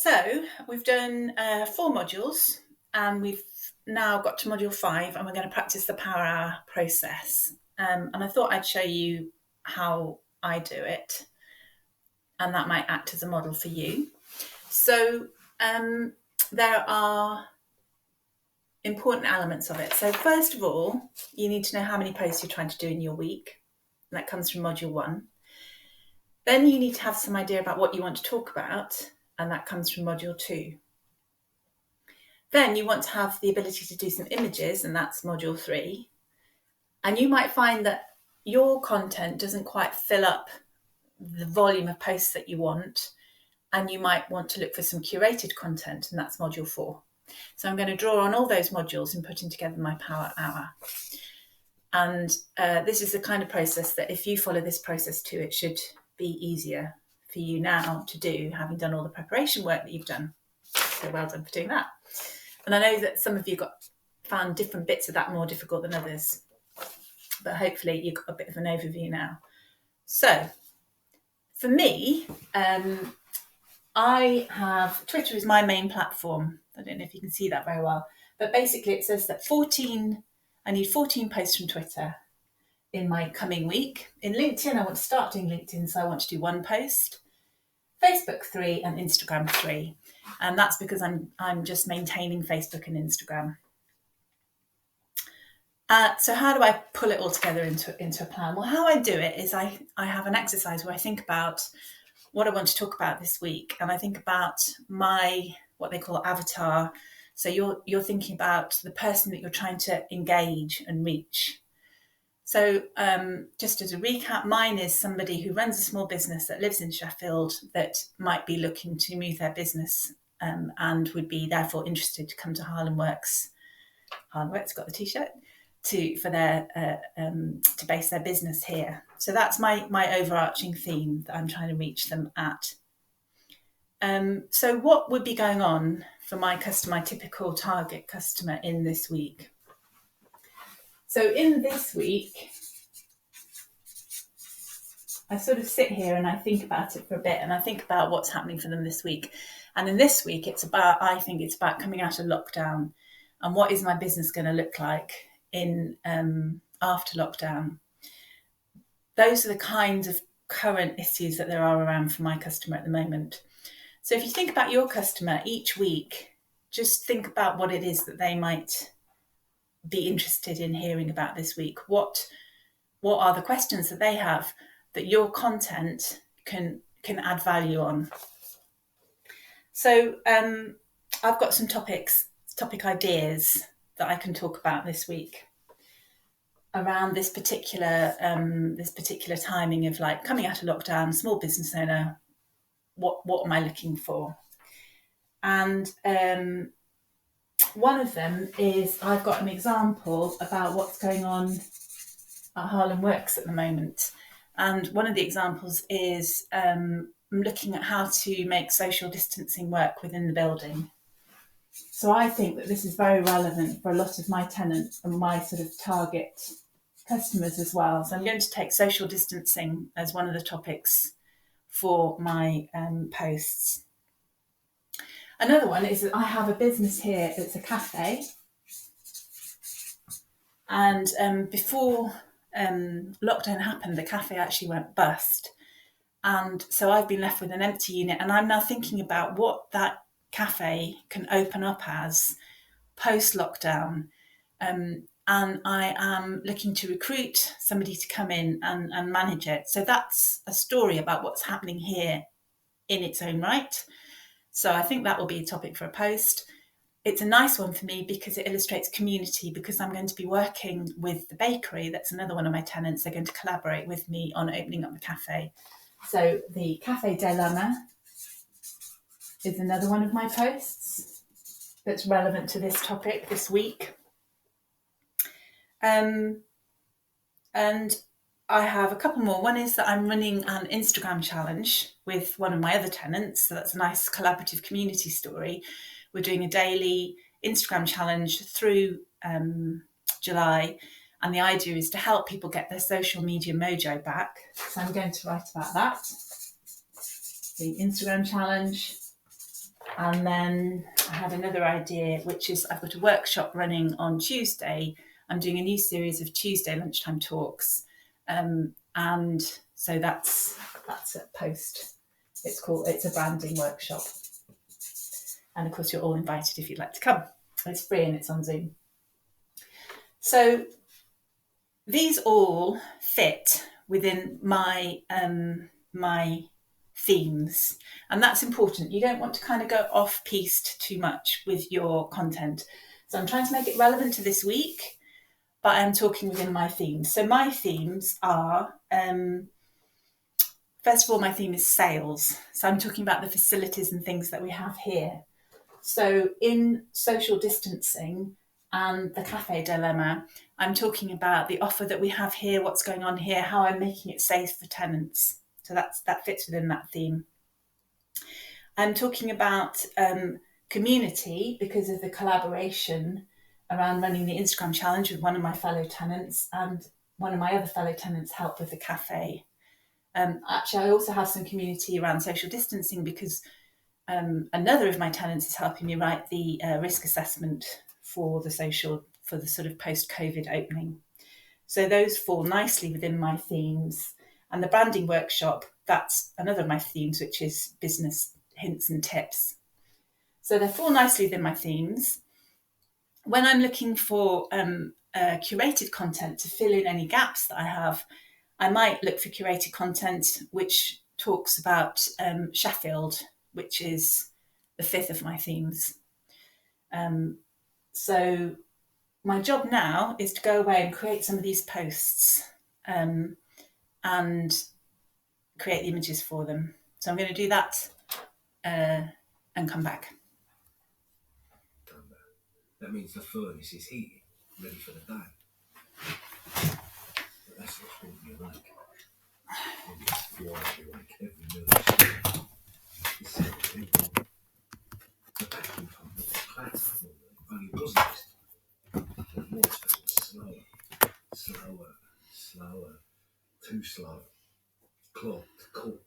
So we've done 4 modules and we've now got to module 5 and we're going to practice the Power Hour process. And I thought I'd show you how I do it, and that might act as a model for you. So there are important elements of it. So first of all, you need to know how many posts you're trying to do in your week. And that comes from module 1. Then you need to have some idea about what you want to talk about, and that comes from module 2. Then you want to have the ability to do some images, and that's module 3. And you might find that your content doesn't quite fill up the volume of posts that you want, and you might want to look for some curated content, and that's module 4. So I'm going to draw on all those modules in putting together my Power Hour. And this is the kind of process that if you follow this process too, it should be easier for you now to do, having done all the preparation work that you've done. So well done for doing that. And I know that some of you found different bits of that more difficult than others, but hopefully you've got a bit of an overview now. So for me, Twitter is my main platform. I don't know if you can see that very well, but basically it says that I need 14 posts from Twitter in my coming week. In LinkedIn, I want to start doing LinkedIn, so I want to do 1 post. Facebook 3 and Instagram 3. And that's because I'm just maintaining Facebook and Instagram. So how do I pull it all together into a plan? Well, how I do it is I have an exercise where I think about what I want to talk about this week, and I think about my what they call avatar. So you're thinking about the person that you're trying to engage and reach. So just as a recap, mine is somebody who runs a small business that lives in Sheffield that might be looking to move their business and would be therefore interested to come to Harlem Works. Harlem Works got the t-shirt to base their business here. So that's my overarching theme that I'm trying to reach them at. So what would be going on for my typical target customer in this week? So in this week, I sort of sit here and I think about it for a bit, and I think about what's happening for them this week. And in this week, I think it's about coming out of lockdown and what is my business going to look like in after lockdown. Those are the kinds of current issues that there are around for my customer at the moment. So if you think about your customer each week, just think about what it is that they might be interested in hearing about this week. What are the questions that they have that your content can add value on? So I've got some topic ideas that I can talk about this week around this particular timing of like coming out of lockdown, small business owner. What am I looking for? And one of them is I've got an example about what's going on at Harlem Works at the moment. And one of the examples is I'm looking at how to make social distancing work within the building. So I think that this is very relevant for a lot of my tenants and my sort of target customers as well. So I'm going to take social distancing as one of the topics for my posts. Another one is that I have a business here that's a cafe. And before lockdown happened, the cafe actually went bust. And so I've been left with an empty unit, and I'm now thinking about what that cafe can open up as post-lockdown. And I am looking to recruit somebody to come in and manage it. So that's a story about what's happening here in its own right. So I think that will be a topic for a post. It's a nice one for me because it illustrates community, because I'm going to be working with the bakery. That's another one of my tenants. They're going to collaborate with me on opening up the cafe. So the Café de la Main is another one of my posts that's relevant to this topic this week. And I have a couple more. One is that I'm running an Instagram challenge with one of my other tenants. So that's a nice collaborative community story. We're doing a daily Instagram challenge through July. And the idea is to help people get their social media mojo back. So I'm going to write about that. The Instagram challenge. And then I had another idea, which is I've got a workshop running on Tuesday. I'm doing a new series of Tuesday lunchtime talks. And so that's a post. It's a branding workshop. And of course, you're all invited if you'd like to come. It's free and it's on Zoom. So these all fit within my themes, and that's important. You don't want to kind of go off-piste too much with your content. So I'm trying to make it relevant to this week, but I'm talking within my themes. So my themes are, first of all, my theme is sales. So I'm talking about the facilities and things that we have here. So in social distancing and the cafe dilemma, I'm talking about the offer that we have here, what's going on here, how I'm making it safe for tenants. So that fits within that theme. I'm talking about community because of the collaboration around running the Instagram challenge with one of my fellow tenants, and one of my other fellow tenants helped with the cafe. Actually, I also have some community around social distancing because another of my tenants is helping me write the risk assessment for the sort of post-COVID opening. So those fall nicely within my themes. And the branding workshop, that's another of my themes, which is business hints and tips. So they fall nicely within my themes. When I'm looking for curated content to fill in any gaps that I have, I might look for curated content which talks about Sheffield, which is the fifth of my themes. So my job now is to go away and create some of these posts and create the images for them. So I'm going to do that and come back. That means the furnace is heated, ready for the day. But that's what's brought me awake. Maybe it's why I awake every night. It's so simple. The vacuum pump was clatter for me, only it wasn't this time. The water was slower, too slow. Clogged, caught,